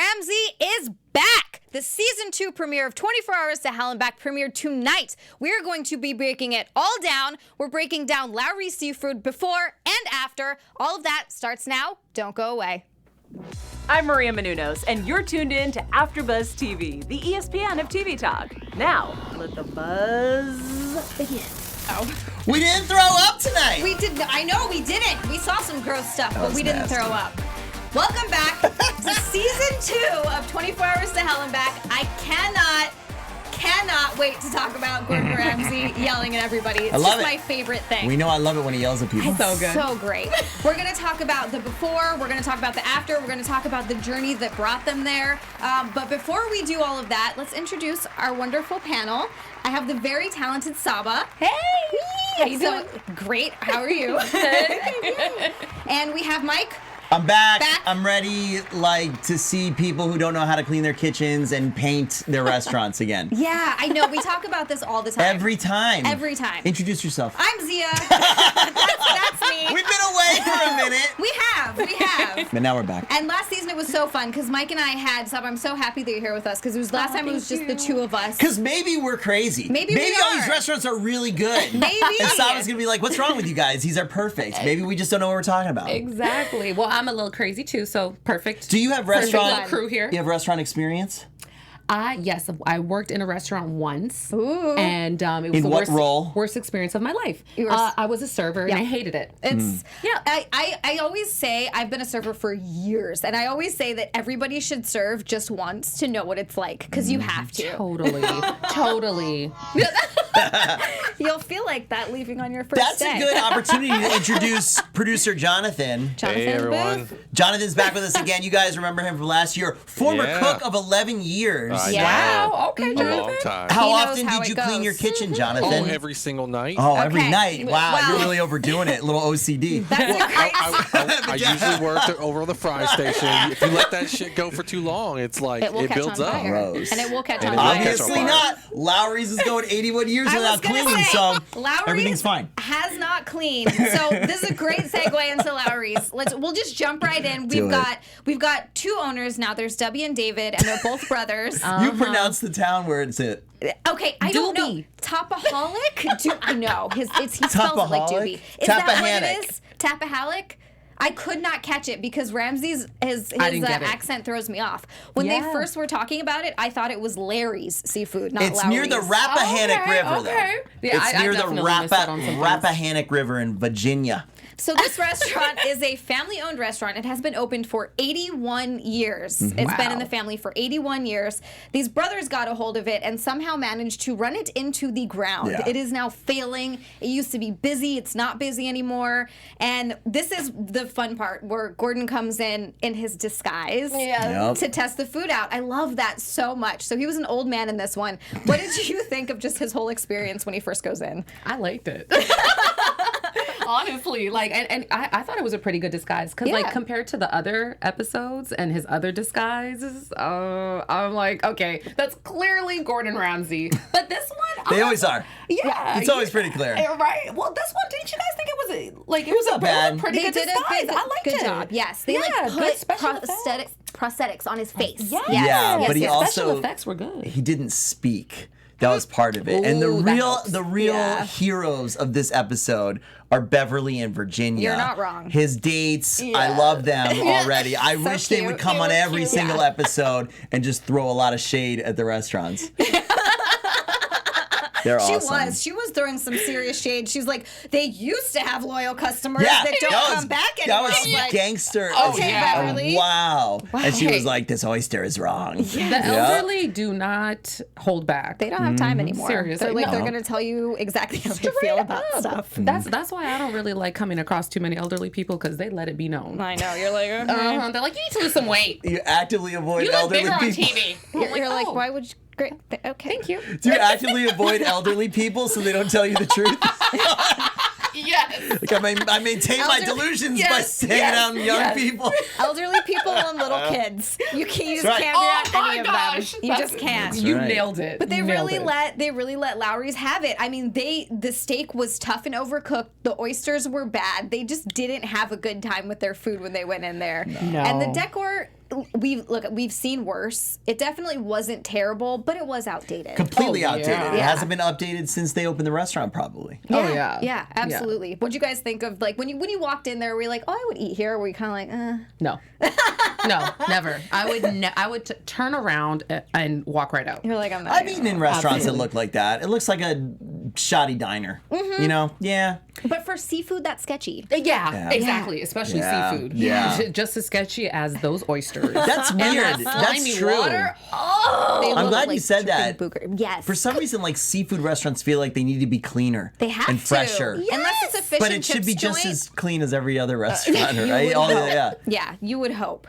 Ramsay is back. The season 2 premiere of 24 Hours to Hell and Back premiered tonight. We're going to be breaking it all down. We're breaking down Lowry seafood before and after. All of that starts now. Don't go away. I'm Maria Menounos, and you're tuned in to AfterBuzz TV, the ESPN of TV talk. Now, let the buzz begin. We didn't throw up tonight. We did. I know we didn't. We saw some gross stuff, but we didn't throw up. Welcome back to season 2 of 24 Hours to Hell and Back. I cannot wait to talk about Gordon Ramsay yelling at everybody. It's just my favorite thing. We know I love it when he yells at people. It's so good. So great. We're going to talk about the before. We're going to talk about the after. We're going to talk about the journey that brought them there. But before we do all of that, let's introduce our wonderful panel. I have the very talented Saba. Hey! How you doing? Great. How are you? And we have Mike. I'm back. I'm ready, to see people who don't know how to clean their kitchens and paint their restaurants again. Yeah, I know. We talk about this all the time. Every time. Introduce yourself. I'm Zia. That's me. We've been away for a minute. We have. But now we're back. And last season it was so fun because Mike and I had Saba. I'm so happy that you're here with us because it was last time it was just the two of us. Because maybe we're crazy. Maybe all these restaurants are really good. Maybe. And Saba's gonna be like, "What's wrong with you guys? These are perfect." Maybe we just don't know what we're talking about. Exactly. Well, I'm a little crazy too, so perfect. Do you have restaurant crew here? You have restaurant experience? Yes, I worked in a restaurant once. Ooh. And it was In the worst experience of my life. I was a server and I hated it. It's I always say I've been a server for years, and I always say that everybody should serve just once to know what it's like because you have to. Totally. You'll feel like that leaving on your first That's day. a good opportunity to introduce producer Jonathan. Hey, everyone. Booth. Jonathan's back with us again. You guys remember him from last year. Former cook of 11 years. Wow. Okay, A Jonathan. long time. How He knows often how did you it clean your goes. kitchen, Jonathan? Oh, every single night. Oh, every Okay. night. Wow, Well- you're really overdoing it. A little OCD. That's a great. I usually work over on the fry station. If you let that shit go for too long, it's like It will it catch builds on up. fire. Gross. And it will catch And on it will fire. catch Obviously on fire. not. Lowry's is going 81 years I was without gonna cleaning, say, so Lowry's everything's fine. has not cleaned. So this is a great segue into Lowry's. We'll just jump right in. We've got two owners now. There's Debbie and David, and they're both brothers. You pronounce the town where it's at. Okay, I don't know. Doobie. Tapaholic? I know. He spells it like Doobie. Is that what it is? Tapaholic? I could not catch it because Ramsay's his didn't get it. accent throws me off. When they first were talking about it, I thought it was Larry's seafood, not It's Lowry's. near the Rappahannock River, though. Yeah, It's I near the definitely missed out on some things. Rappahannock River in Virginia. So this restaurant is a family-owned restaurant. It has been opened for 81 years. It's been in the family for 81 years. These brothers got a hold of it and somehow managed to run it into the ground. Yeah. It is now failing. It used to be busy. It's not busy anymore. And this is the fun part where Gordon comes in his disguise to test the food out. I love that so much. So he was an old man in this one. What did you think of just his whole experience when he first goes in? I liked it. Honestly, and I thought it was a pretty good disguise because, compared to the other episodes and his other disguises, I'm like, okay, that's clearly Gordon Ramsay. But this one, They always are. Yeah, It's always pretty clear. right? Well, this one, didn't you guys think it was not bad. pretty They good did disguise? a good, I liked good it. job. Yes, they good put special prosthetics on his face. Yes. Yeah, but he Special also effects were good. he didn't speak. That was part of it. And Ooh, that helps. the real heroes of this episode are Beverly and Virginia. You're not wrong. His dates, I love them already. I wish they would cute. come They on were every cute. single episode and just throw a lot of shade at the restaurants. They're awesome. She was throwing some serious shade. She's like, they used to have loyal customers Yeah, that don't come back anymore. That was Like, gangster. okay, Beverly. Wow. And she Hey. was like, this oyster is wrong. The elderly do not hold back. They don't have time anymore. Seriously, They're like no. they're gonna tell you exactly how they feel about stuff. That's why I don't really like coming across too many elderly people because they let it be known. I know. You're like, They're like, you need to lose some weight. You actively avoid You look elderly bigger on people. TV. you're like, oh, why would you? Great. Okay. Thank you. Do you actively avoid elderly people so they don't tell you the truth? Yes. Like I maintain my delusions by Yes, hanging yes, out with young yes. people. Elderly people and little kids. You just right. can't be Oh at my any gosh. of them. You just can't. You right. nailed it. But they You nailed really it. let Lowry's have it. I mean, the steak was tough and overcooked. The oysters were bad. They just didn't have a good time with their food when they went in there. No. And the decor, we've seen worse. It definitely wasn't terrible, but it was outdated. Completely outdated. yeah. It hasn't been updated since they opened the restaurant, probably. Yeah, absolutely. What'd you guys think of, like, when you walked in there, were you like, oh, I would eat here? Or were you kind of like, No. No, never. I would turn around and walk right out. You're like, I'm not. I've eaten in restaurants that look like that. It looks like a shoddy diner. You know? Yeah. But for seafood, that's sketchy. Yeah, exactly. Especially seafood. Yeah. Just as sketchy as those oysters. That's weird. That's true. Water. Oh. They I'm look glad like you said that. chicken booger. Yes. For some reason, like, seafood restaurants feel like they need to be cleaner. They have and to. fresher. Yes. Unless it's a fish But and it should chips be just joint. as clean as every other restaurant, You right? would All the- hope. yeah. Yeah, you would hope.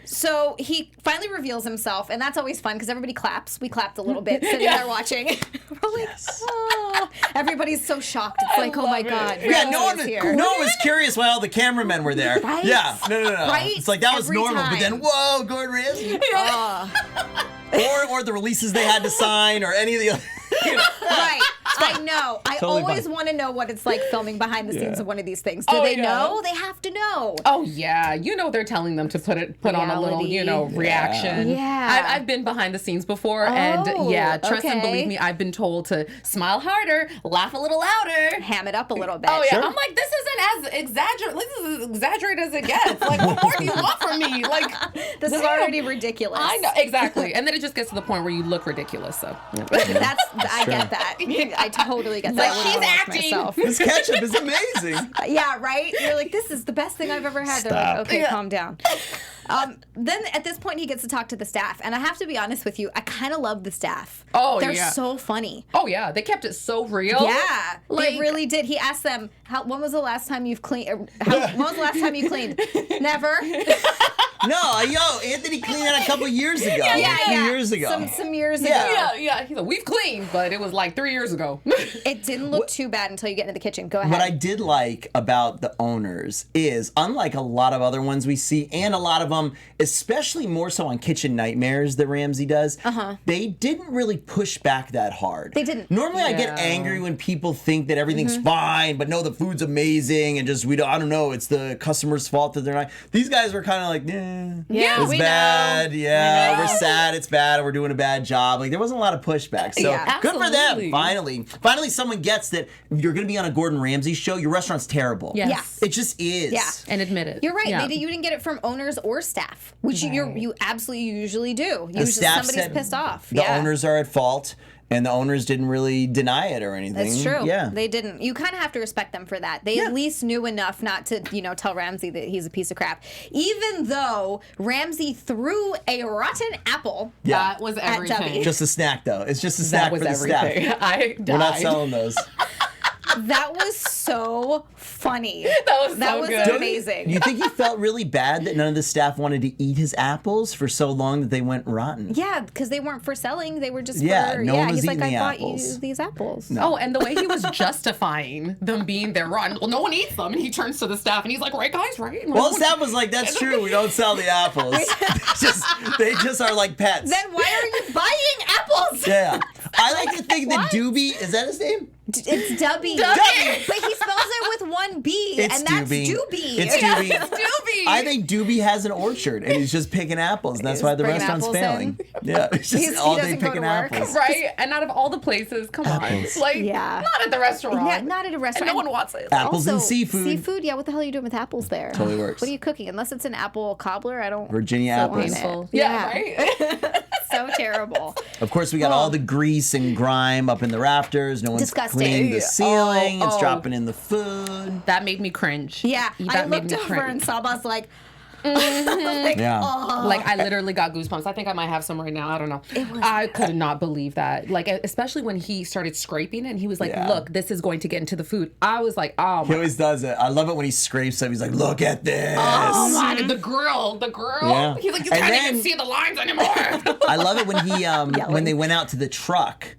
So he finally reveals himself, and that's always fun because everybody claps. We clapped a little bit sitting there watching. We're like, oh. Everybody's so shocked. It's like, oh my God. Yeah, no one Ramsay is here. was curious why all the cameramen were there. Right? Yeah, no. Right? It's like that was Every normal, but time. then whoa, Gordon Ramsay. Or the releases they had to sign, or any of the other. Right. I know. I Totally always fine. want to know what it's like filming behind the scenes of one of these things. Do they know? They have to know. Oh yeah, they're telling them to put on a little, Reality. reaction. Yeah. I've been behind the scenes before, and trust and believe me, I've been told to smile harder, laugh a little louder. Ham it up a little bit. Oh yeah, I'm like, this isn't as exaggerated. This is as exaggerated as it gets. Like, what more do you want from me? Like, This is already ridiculous. I know exactly, and then it just gets to the point where you look ridiculous. So I get that. I totally get that. Like, I she's wouldn't watch acting. myself. This ketchup is amazing. Yeah, right? You're like, this is the best thing I've ever had. They're like, Stop. okay, calm down. Then at this point, he gets to talk to the staff. And I have to be honest with you, I kind of love the staff. Oh, They're yeah. so funny. oh yeah, they kept it so real. Yeah, Like- they really did. He asked them, when was the last time you've cleaned? When was the last time you cleaned? Never. No, Anthony cleaned that a couple years ago. Yeah, a few years ago. Some years ago. Yeah. He's like, we've cleaned, but it was like 3 years ago. It didn't look too bad until you get into the kitchen. Go ahead. What I did like about the owners is, unlike a lot of other ones we see, and a lot of them, especially more so on Kitchen Nightmares that Ramsay does, they didn't really push back that hard. They didn't. Normally I get angry when people think that everything's fine, but no, the food's amazing, and just, I don't know, it's the customer's fault that they're not. These guys were kind of like, Yeah, it's we bad. know. Yeah, we're sad. It's bad. And we're doing a bad job. Like, there wasn't a lot of pushback. So Yeah. good for them. Absolutely. Finally, someone gets that you're going to be on a Gordon Ramsay show. Your restaurant's terrible. Yes. It just is. Yeah. And admit it. You're right. Yeah. You didn't get it from owners or staff, which you absolutely usually do. The Usually staff somebody's said pissed off. The owners are at fault, and the owners didn't really deny it or anything. That's true. Yeah. They didn't. You kind of have to respect them for that. They at least knew enough not to, tell Ramsay that he's a piece of crap. Even though Ramsay threw a rotten apple. That was At everything. Debbie. Just a snack, though. It's just a snack That was for the everything. staff. I died. We're not selling those. That was so funny. That was so good. amazing. You think he felt really bad that none of the staff wanted to eat his apples for so long that they went rotten? Yeah, because they weren't for selling. They were just Yeah, for... no one was he's eating like, the I bought apples. you these apples. Oh, and the way he was justifying them being there rotten. Well, no one eats them. And he turns to the staff and he's like, right, guys, right? And Well, no the one- staff was like, that's true. We don't sell the apples. they just are like pets. Then why are you buying apples? Yeah. I like to think that Duby, is that his name? It's Dubby. Dubby. But he spells it with one B, It's and that's Duby. Doobie. It's Doobie. It's Duby. I think Doobie has an orchard and he's just picking apples, and that's He's why the bringing restaurant's apples failing. Yeah, it's He just all day doesn't go to picking work. apples. Right? And out of all the places, come Apples. on. Like, Yeah. not at the restaurant. Yeah, not at a restaurant. And no one wants it. Apples and Also, seafood. Seafood, yeah. What the hell are you doing with apples there? Totally works. What are you cooking? Unless it's an apple cobbler, I don't. Virginia so want apples. it. Painful. Yeah, right? So terrible. Of course, we got all the grease and grime up in the rafters. No one's Disgusting. cleaned the ceiling. It's Oh. dropping in the food. That made me cringe. Yeah, I That made looked me over cringe. and Saba's like, Yeah. Like, I literally got goosebumps. I think I might have some right now. I don't know. I could not believe that. Like, especially when he started scraping and he was like, Yeah. look, this is going to get into the food. I was like, oh He my always does it. I love it when he scrapes up. He's like, look at this. Oh my, the grill. Yeah. He's like, you And can't then- even see the lines anymore. I love it when he when they went out to the truck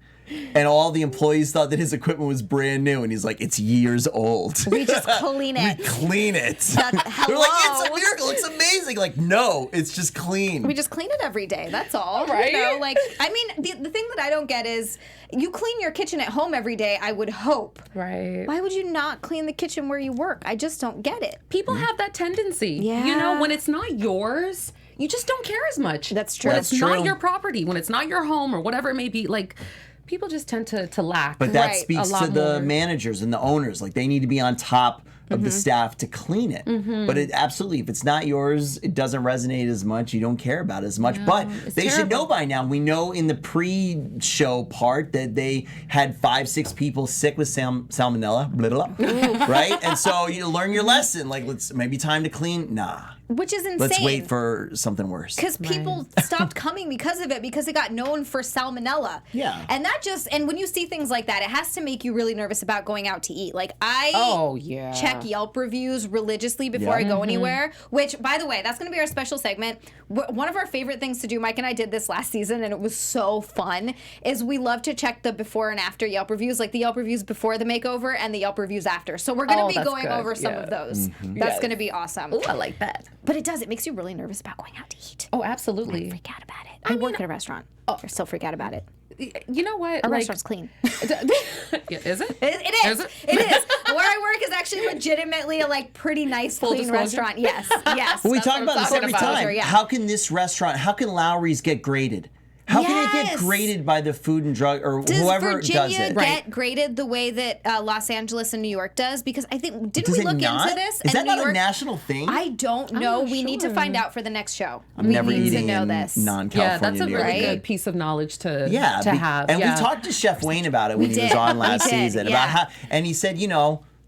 and all the employees thought that his equipment was brand new, and he's like, it's years old. we just clean it. We clean it. Hello. They're like, it's a miracle. It's amazing. Like, no, it's just clean. We just clean it every day. That's all. Right? Like, I mean, the thing that I don't get is you clean your kitchen at home every day, I would hope. Right. Why would you not clean the kitchen where you work? I just don't get it. People have that tendency. Yeah. You know, when it's not yours, you just don't care as much. That's true. When That's it's true. not your property, when it's not your home or whatever it may be, like, people just tend to lack. But that Right. speaks A lot to the more. managers and the owners. Like, they need to be on top of the staff to clean it. But it absolutely, if it's not yours, it doesn't resonate as much. You don't care about it as much. But they should know by now. We know in the pre-show part that they had 5-6 people sick with salmonella, blah, blah, right? And so you learn your lesson. Like, maybe time to clean. Nah. Which is insane. Let's wait for something worse. Because people stopped coming because of it, because it got known for salmonella. Yeah. And and when you see things like that, it has to make you really nervous about going out to eat. Like, I check Yelp reviews religiously before I go anywhere, which, by the way, that's going to be our special segment. One of our favorite things to do, Mike and I did this last season, and it was so fun, is we love to check the before and after Yelp reviews, like the Yelp reviews before the makeover and the Yelp reviews after. So we're going to be going over some of those. That's going to be awesome. Ooh, I like that. But it makes you really nervous about going out to eat. Oh, absolutely. I freak out about it. I work at a restaurant. I still freak out about it. You know what? Our restaurant's clean. Yeah, is it? It is. Is it? It is. Where I work is actually legitimately a pretty nice, clean disclosure? restaurant. Yes. Yes. Well, we That's talk what about I'm this talking every about. time. Yeah. How can Lowry's get graded? How can it get Yes. graded by the Food and Drug or Does whoever Virginia does it? get graded the way that Los Angeles and New York does? Because I think Does we it look not? into this? Is and that New not York, a national thing? I don't know. not We need to sure. find out for the next show. I'm we never need eating to know in this. non-California Yeah, that's a New York. really Right? good piece of knowledge to Yeah, have. and yeah. we talked to Chef Wayne about it when he was did. on We last did, season yeah. about how, and he said,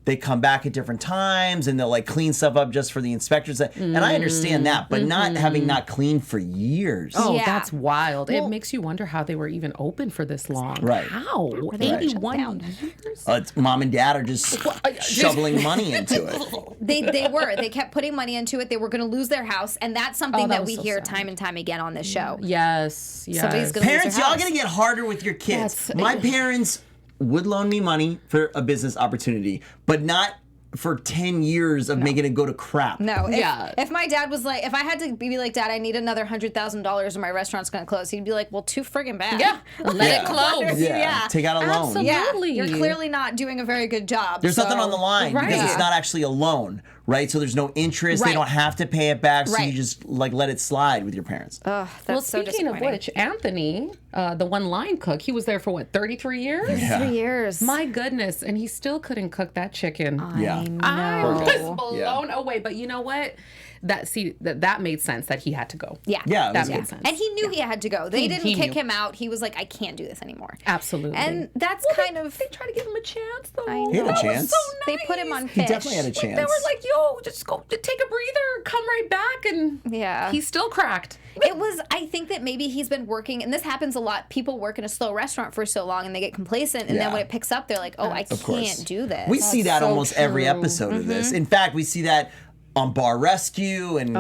they come back at different times and they'll like clean stuff up just for the inspectors. And I understand that, but not having not cleaned for years. Oh, Yeah. that's wild. Well- It makes you wonder how they were even open for this long. Right. How? they shut 81 down? years? It's mom and dad are just shoveling money into it. They kept putting money into it. They were going to lose their house, and that's something that that was we so hear sad. time and time again on this show. Yes. Yes. Somebody's gonna lose Parents, their y'all house. gotta get harder with your kids. That's- My parents would loan me money for a business opportunity, but not for 10 years of making it go to crap. No, Yeah. if my dad was like, if I had to be like, Dad, I need another $100,000 or my restaurant's going to close, he'd be like, well, too friggin' bad. Yeah. Let it close. Yeah. Yeah. Take out a loan. Absolutely. Yeah, Absolutely. you're clearly not doing a very good job. There's so- nothing on the line because Right. it's not actually a loan, right? So there's no interest. They Right. don't have to pay it back. So you Right. just like let it slide with your parents. Ugh, that's Well, so speaking of disappointing. which, Anthony, the one line cook, he was there for what, 33 years? Yeah. 3 years. My goodness, and he still couldn't cook that chicken. Yeah. I know. was blown away. But you know what? That made sense that he had to go. Yeah. Yeah, it That was made good. sense. And he knew he had to go. They didn't he kick knew. him out. He was like, I can't do this anymore. Absolutely. And that's kind of. They tried to give him a chance, though. I He had a know. chance. So nice. They put him on He fish. definitely had a chance. They were like, "Yo, just go, take a breather, come right back," and Yeah. he still cracked. It was, I think that maybe he's been working, and this happens a lot. People work in a slow restaurant for so long and they get complacent, and Yeah. then when it picks up, they're like, oh, I Of course. can't do this. We see that so almost every true. episode of this. In fact, we see that on Bar Rescue and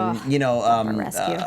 Rescue.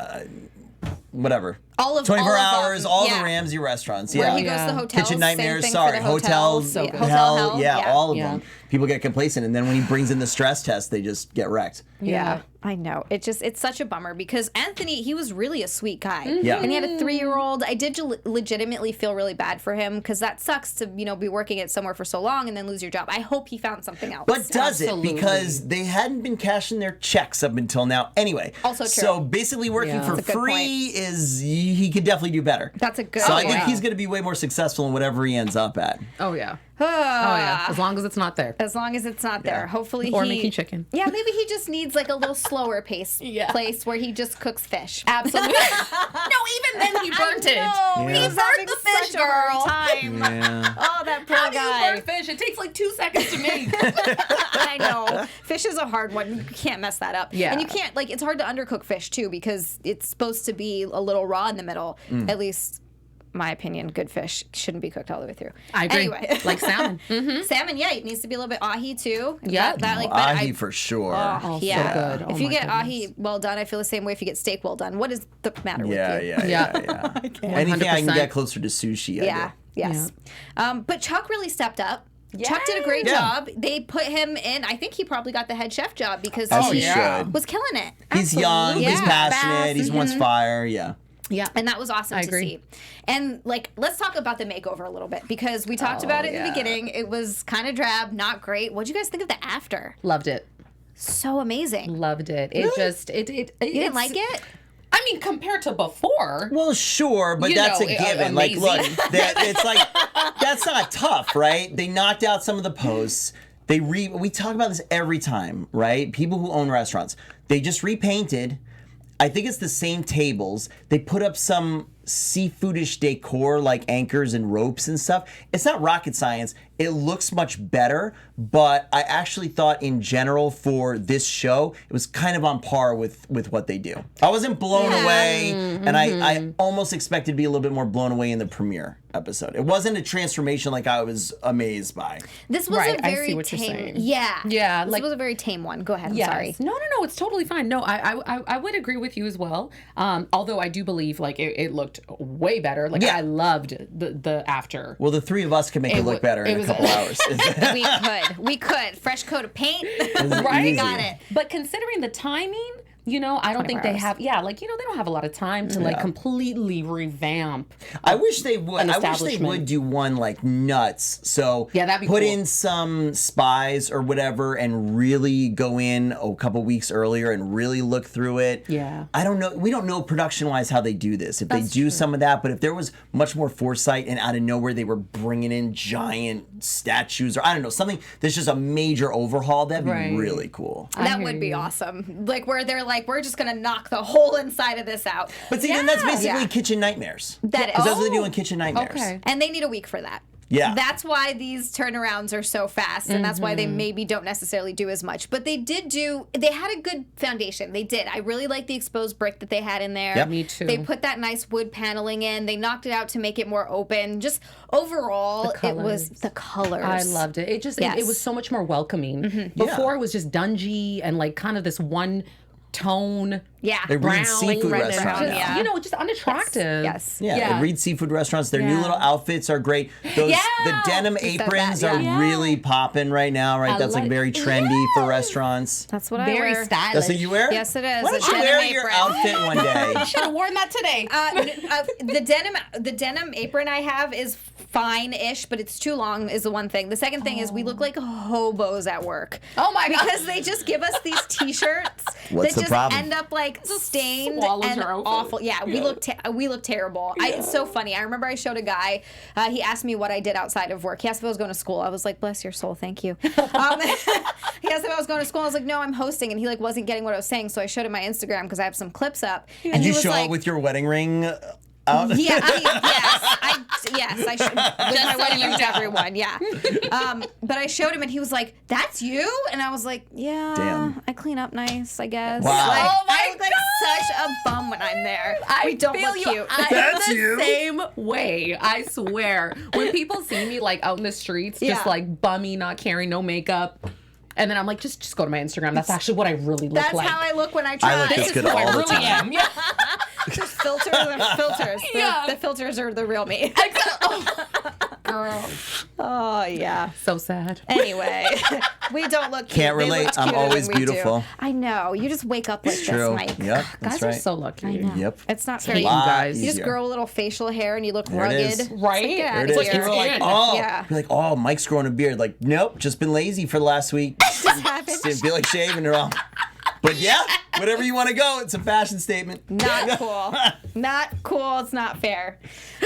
whatever. All of 24 all of hours, them. all Yeah. the Ramsay restaurants. Where Yeah. he goes to the hotels. Kitchen same Nightmares, thing sorry, for the hotels, hotels. Hell, Hotel yeah, all of Yeah. them. People get complacent, and then when he brings in the stress test, they just get wrecked. Yeah, I know. It's such a bummer because Anthony, he was really a sweet guy. Yeah. And he had a 3-year-old. I did legitimately feel really bad for him because that sucks to, be working at somewhere for so long and then lose your job. I hope he found something else. But does Absolutely. it? Because they hadn't been cashing their checks up until now. Anyway. Also true. So basically working Yeah. for That's a good free is, he could definitely do better. That's a good So I point. think he's going to be way more successful in whatever he ends up at. Oh yeah. Oh yeah. As long as it's not there. As long as it's not there. Hopefully Or he... making chicken. Yeah, maybe he just needs like a little slower pace place where he just cooks fish. Absolutely. No, even then he burnt it. No, Yeah. he's having the such fish, a hard girl. time. Yeah. Oh, that poor How do you guy. burn fish? It takes like 2 seconds to make. I know. Fish is a hard one. You can't mess that up. Yeah. And you can't, it's hard to undercook fish, too, because it's supposed to be a little raw in the middle. At least, my opinion, good fish shouldn't be cooked all the way through. I agree. Anyway. Like salmon. Salmon, yeah, it needs to be a little bit ahi, too. Yeah. Ahi for sure. Oh, Yeah. so good. If Oh you my get goodness. ahi well done, I feel the same way if you get steak well done. What is the matter with you? Yeah. Anything I can 100%. get closer to sushi, I Yeah. do. Yes. But Chuck really stepped up. Chuck did a great Yeah. job. They put him in. I think he probably got the head chef job because As he he should. was killing it. He's young, he's Yeah. passionate, he wants fire, yeah. Yeah. And that was awesome I to agree. see. And let's talk about the makeover a little bit because we talked about it in the yeah. beginning. It was kind of drab, not great. What'd you guys think of the after? Loved it. So amazing. Loved it. It just it You didn't like it? I mean, compared to before. Well, sure, but that's a given. Like, look, it's like that's not tough, right? They knocked out some of the posts. We talk about this every time, right? People who own restaurants, they just repainted. I think it's the same tables. They put up some seafoodish decor like anchors and ropes and stuff. It's not rocket science. It looks much better, but I actually thought in general for this show, it was kind of on par with what they do. I wasn't blown away, and I almost expected to be a little bit more blown away in the premiere episode. It wasn't a transformation like I was amazed by. This was a very I see what tame. you're saying. Yeah. Yeah. This was a very tame one. Go ahead. I'm sorry. No, it's totally fine. No, I would agree with you as well. Although I do believe like it looked way better. Like I loved the after. Well, the three of us could make it look better in a couple hours. We could. Fresh coat of paint. Right? We got it. But considering the timing, I don't think they have. Yeah, like they don't have a lot of time to like completely revamp. I wish they would. I wish they would do one like nuts. So that'd be put cool. in some spies or whatever, and really go in a couple weeks earlier and really look through it. Yeah. I don't know. We don't know production wise how they do this. If they do some of that, but if there was much more foresight and out of nowhere they were bringing in giant statues or I don't know something that's just a major overhaul, that'd be really cool. That would be awesome. Like where they're like, we're just gonna knock the whole inside of this out. But see, then that's basically Kitchen Nightmares. That is. Because that's what they do in Kitchen Nightmares. Okay. And they need a week for that. Yeah. That's why these turnarounds are so fast, and that's why they maybe don't necessarily do as much. But they had a good foundation. They did. I really like the exposed brick that they had in there. Yep. Me too. They put that nice wood paneling in. They knocked it out to make it more open. Just overall, it was the colors. I loved it. It just it was so much more welcoming. Before it was just dungy and like kind of this one tone. Yeah. They read seafood restaurants. Yeah. Just unattractive. Yes. Yeah, the Reed Seafood restaurants, their new little outfits are great. The denim aprons are really popping right now, right? That's like very trendy for restaurants. That's what I Very wear. stylish. That's what you wear? Yes, it is. Why A don't you denim wear apron. your outfit one day? Should have worn that today. The denim apron I have is fine-ish, but it's too long is the one thing. The second thing is we look like hobos at work. Oh my God. Because they just give us these t-shirts What's that the just problem? end up like stained swallows and her outfit. awful. Yeah, we look terrible. It's so funny. I remember I showed a guy, he asked me what I did outside of work. He asked if I was going to school. I was like, bless your soul, thank you. He asked if I was going to school. I was like, no, I'm hosting. And he like wasn't getting what I was saying, so I showed him my Instagram because I have some clips up. And Did he you was show like, up with your wedding ring out? yeah, yes, I should. With my wedding ring to everyone, yeah. But I showed him, and he was like, "That's you," and I was like, "Yeah, Damn. I clean up nice, I guess." Wow. Like, Oh my I look like such a bum when I'm there. We don't feel look you. cute. That's I'm you. the same way. I swear. When people see me like out in the streets, just Yeah. like bummy, not carrying no makeup. And then I'm like, just go to my Instagram. That's actually what I really look That's like. how I look when I try. I look this good Who I all the really time. am. Yeah. There's filters and filters. Yeah. The filters are the real me. Girl. Oh yeah. So sad. Anyway, we don't look cute. Can't They relate. looked I'm cuter than always we do. beautiful. I know. You just wake up like True. this, Mike. Yep, that's Guys right. are so lucky. Yep. It's not Hate very you Lot guys. You just easier. grow a little facial hair and you look There it is. rugged. Right? It's like, get There out it of is. here. People are like, Yeah. oh, Yeah. you're like, oh, Mike's growing a beard. Like, nope, just been lazy for the last week. Didn't feel like shaving at all. But yeah, whatever you want to go, it's a fashion statement. Not cool. Not cool. It's not fair.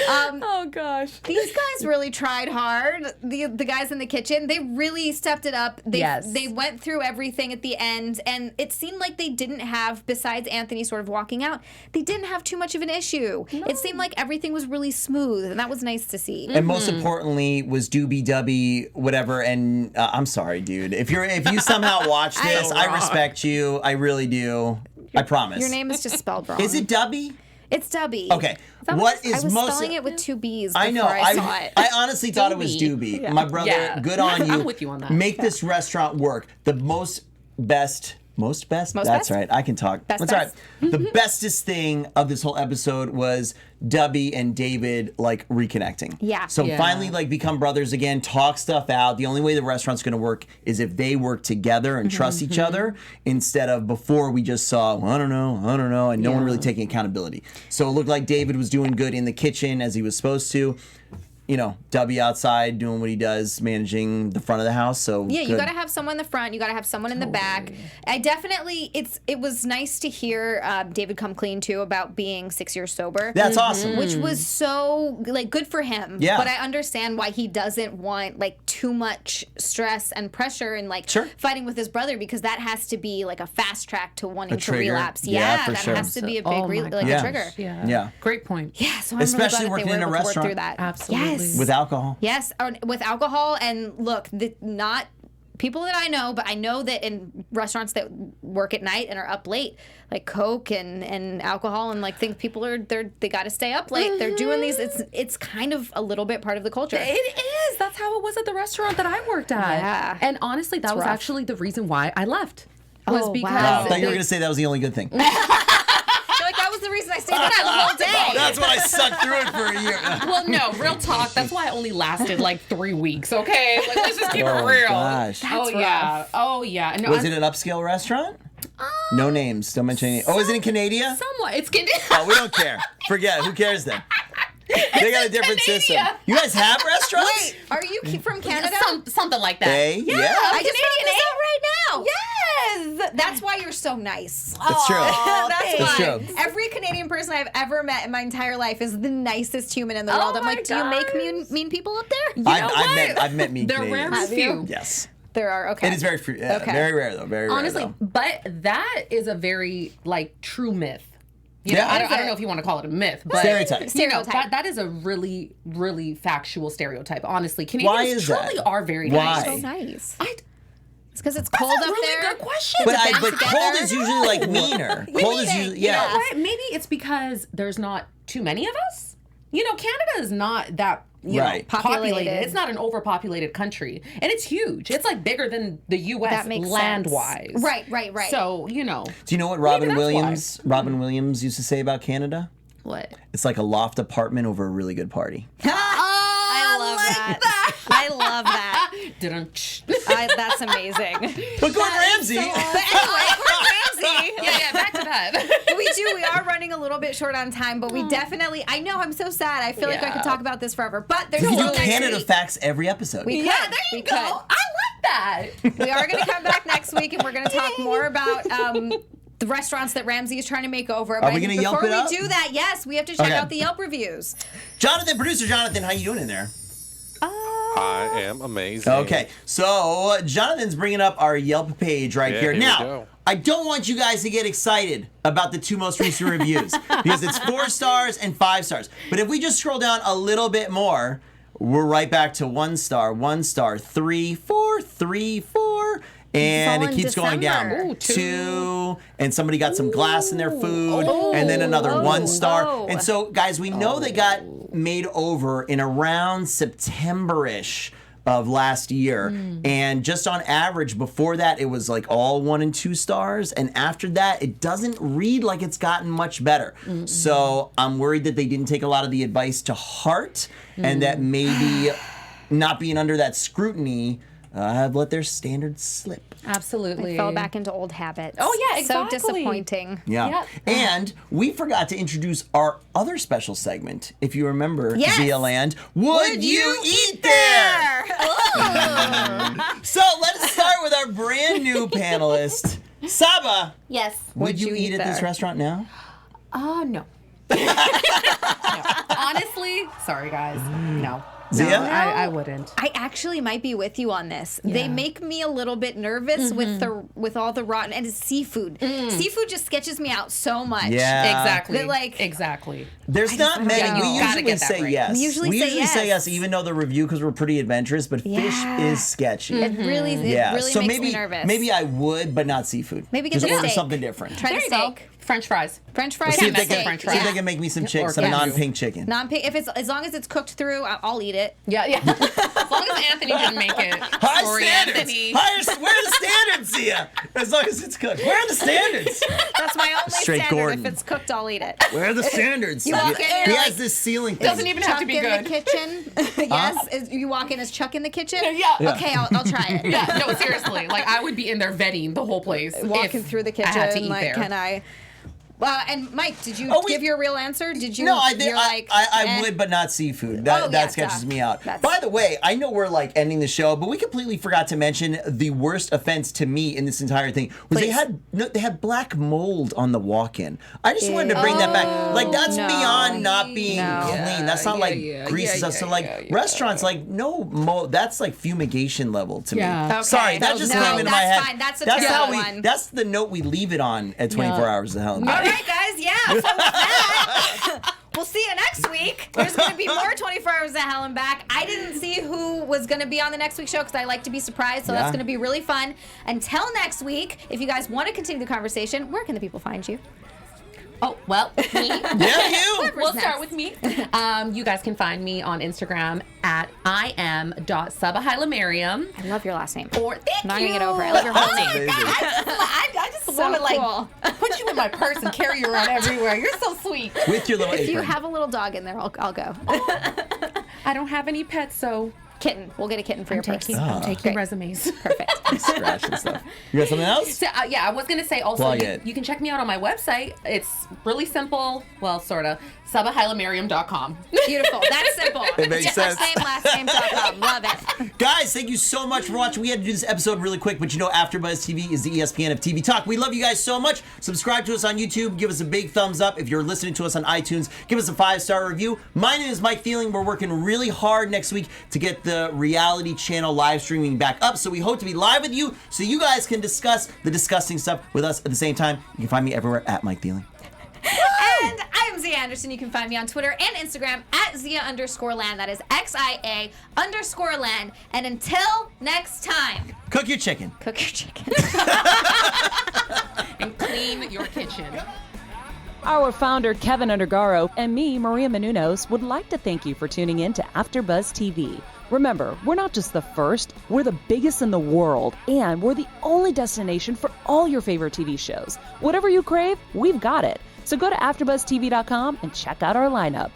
Oh gosh. These guys really tried hard. The guys in the kitchen, they really stepped it up. They went through everything at the end, and it seemed like they didn't have, besides Anthony sort of walking out, they didn't have too much of an issue. No. It seemed like everything was really smooth, and that was nice to see. And most importantly was Duby Dubby, whatever. And I'm sorry, dude. If you somehow watch this, I respect you. I really do. I promise. Your name is just spelled wrong. Is it Dubby? It's Dubby. Okay. I What was is most? spelling it with two B's before I know. I saw it. I honestly thought it was Doobie. Doobie. My brother, Yeah. good on you. I'm with you on that. Make this restaurant work. The most best. Most best? Most That's best? right. I can talk. Best That's best. right. The bestest thing of this whole episode was Dubby and David like reconnecting. Yeah. So Yeah. finally like become brothers again, talk stuff out. The only way the restaurant's going to work is if they work together and trust each other instead of before we just saw, well, I don't know, and no one really taking accountability. So it looked like David was doing good in the kitchen as he was supposed to. W outside doing what he does, managing the front of the house. So yeah, you got to have someone in the front. You got to have someone in the back. I definitely, it was nice to hear David come clean too about being 6 years sober. That's awesome. Which was so good for him. Yeah. But I understand why he doesn't want too much stress and pressure and fighting with his brother, because that has to be a fast track to wanting to relapse. Yeah, for that sure. has to be a big a trigger. Yeah. Great point. Yeah, so I'm especially really glad working that they in a were able to work restaurant. through that. Absolutely. Yes. With alcohol. Yes, with alcohol. And look, not people that I know, but I know that in restaurants that work at night and are up late, Coke and alcohol, and think people they got to stay up late. They're doing these. It's kind of a little bit part of the culture. It is. That's how it was at the restaurant that I worked at. Yeah. And honestly, that was actually the reason why I left. Was because I thought you were going to say that was the only good thing. That was the reason I stayed there the whole day. That's why I sucked through it for a year. Well, no, real talk. That's why I only lasted 3 weeks. Okay, let's just keep it real. Gosh. Yeah. Oh yeah. No, Was it an upscale restaurant? No names. Don't mention any. Oh, is it in Canada? Somewhat. It's Canadian. Oh, we don't care. Forget it. Who cares then? They got a different system. You guys have restaurants? Wait, are you from Canada? Something like that. Yeah. I just found this out right now. Yes. That's why you're so nice. That's true. That's why. true. Every Canadian person I've ever met in my entire life is the nicest human in the world. I'm my like, do you make mean people up there? I've met mean They're Canadians. rare few. Yes. There are, okay. It is very very rare though. Very Honestly, rare though. but that is a very true myth. Yeah. I don't know if you want to call it a myth, but Stereotype. that is a really, really factual stereotype. Honestly, Canadians truly are very nice. So nice. It's because it's cold up That's a really there. good question. But cold is usually meaner. Cold is usually You know what? Maybe it's because there's not too many of us. Canada is not that populated. It's not an overpopulated country, and it's huge. It's like bigger than the U.S. land-wise. Right. So Do you know what Robin Williams used to say about Canada? What? It's like a loft apartment over a really good party. I love that. I love that. That's amazing. But Gordon Ramsay. But anyway, Gordon Ramsay. Yeah, back to that. We are running a little bit short on time, but we definitely, I know, I'm so sad. I feel like I could talk about this forever, but there's We still do Canada facts every episode. We Yeah, could. there you We go. could. I like that. We are going to come back next week, and we're going to talk more about the restaurants that Ramsay is trying to make over. Are we going to Yelp it up? Before we do that, yes, we have to check out the Yelp reviews. Producer Jonathan, how you doing in there? I am amazing. Okay, so Jonathan's bringing up our Yelp page right here. Here Now, we go. I don't want you guys to get excited about the two most recent reviews because it's 4 stars and 5 stars. But if we just scroll down a little bit more, we're right back to 1 star, 1 star, 3, 4, 3, 4. And it keeps going down. December. 2, and somebody got some glass in their food, and then another 1 star. And so, guys, we know they got made over in around September-ish of last year. And just on average, before that, it was all 1 and 2 stars. And after that, it doesn't read like it's gotten much better. So I'm worried that they didn't take a lot of the advice to heart, and that maybe not being under that scrutiny have let their standards slip. Absolutely. I fell back into old habits. Oh, yeah, exactly. So disappointing. Yeah. And we forgot to introduce our other special segment. If you remember, Yes. Zia Land, Would You Eat There? So let's start with our brand new panelist, Saba. Yes. Would you eat at this restaurant now? No. No. Honestly, sorry guys. No. Zia? No, I wouldn't. I actually might be with you on this. They make me a little bit nervous with all the rotten, and it's seafood. Seafood just sketches me out so much. Yeah. Exactly. Exactly. There's not many. know. We Gotta usually get that say right. yes. We usually say say yes. yes, even though the review, because we're pretty adventurous, but fish is sketchy. It really so makes maybe, me nervous. Maybe I would, but not seafood. Maybe get Just the order steak. something different. Try There the you go. steak. French fries. French fries See if and they steak. can, French see if fries. they can make me some chicken, Or some yes. non-pink chicken. Non-pink. If it's as long as it's cooked through, I'll eat it. Yeah. As long as Anthony didn't make it. High Sorry, standards. Anthony. Where are the standards, Zia? As long as it's cooked. Where are the standards? That's my only Straight standard. Gordon. If it's cooked, I'll eat it. Where are the standards? You walk in, he you're has like, this ceiling thing. Doesn't even have Chuck to be in good. the kitchen. Yes. You walk in as Chuck in the kitchen. Yeah. Okay, I'll try it. Yeah, no, seriously. I would be in there vetting the whole place. Walking if through the kitchen. I had to eat like, there. can I? And Mike, did you give your real answer? Did you? No, I would, but not seafood. That sketches me out. By the way, I know we're like ending the show, but we completely forgot to mention the worst offense to me in this entire thing was they had black mold on the walk-in. I just wanted to bring that back. Like that's beyond not being clean. That's not like grease and stuff. So like restaurants, like no mold. That's like fumigation level to me. Okay. Sorry, that just came into my head. Fine. That's a terrible one. That's the note we leave it on at 24 Hours of Hell. All right, guys. Yeah. So with that, we'll see you next week. There's going to be more 24 Hours of Hell and Back. I didn't see who was going to be on the next week's show because I like to be surprised, so that's going to be really fun. Until next week, if you guys want to continue the conversation, where can the people find you? Oh, well, me. You. We'll start with me. You guys can find me on Instagram at I am.Saba Hailemariam. I love your last name. Thank you. I'm not going to get over it. I love your whole name. I just want to put you in my purse and carry you around everywhere. You're so sweet. With your little apron. If you have a little dog in there, I'll go. I don't have any pets, so... Kitten. We'll get a kitten for your purse. I'm taking resumes. Perfect. Scratch and stuff. You got something else? So, I was going to say also, you can check me out on my website. It's really simple. Well, sort of. SabaHailemariam.com. Beautiful. That's simple. It makes sense. First name, last name.com. Love it. Guys, thank you so much for watching. We had to do this episode really quick, but you know AfterBuzz TV is the ESPN of TV talk. We love you guys so much. Subscribe to us on YouTube. Give us a big thumbs up. If you're listening to us on iTunes, give us a 5-star review. My name is Mike Thieling. We're working really hard next week to get the reality channel live streaming back up. So we hope to be live with you so you guys can discuss the disgusting stuff with us at the same time. You can find me everywhere at Mike Thieling. And I'm Zia Anderson. You can find me on Twitter and Instagram at Zia_land. That is XIA_land. And until next time, cook your chicken. Cook your chicken. And clean your kitchen. Our founder, Kevin Undergaro, and me, Maria Menounos, would like to thank you for tuning in to AfterBuzz TV. Remember, we're not just the first, we're the biggest in the world, and we're the only destination for all your favorite TV shows. Whatever you crave, we've got it. So go to AfterBuzzTV.com and check out our lineup.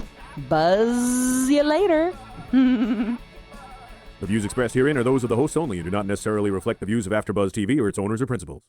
Buzz you later. The views expressed herein are those of the hosts only and do not necessarily reflect the views of AfterBuzz TV or its owners or principals.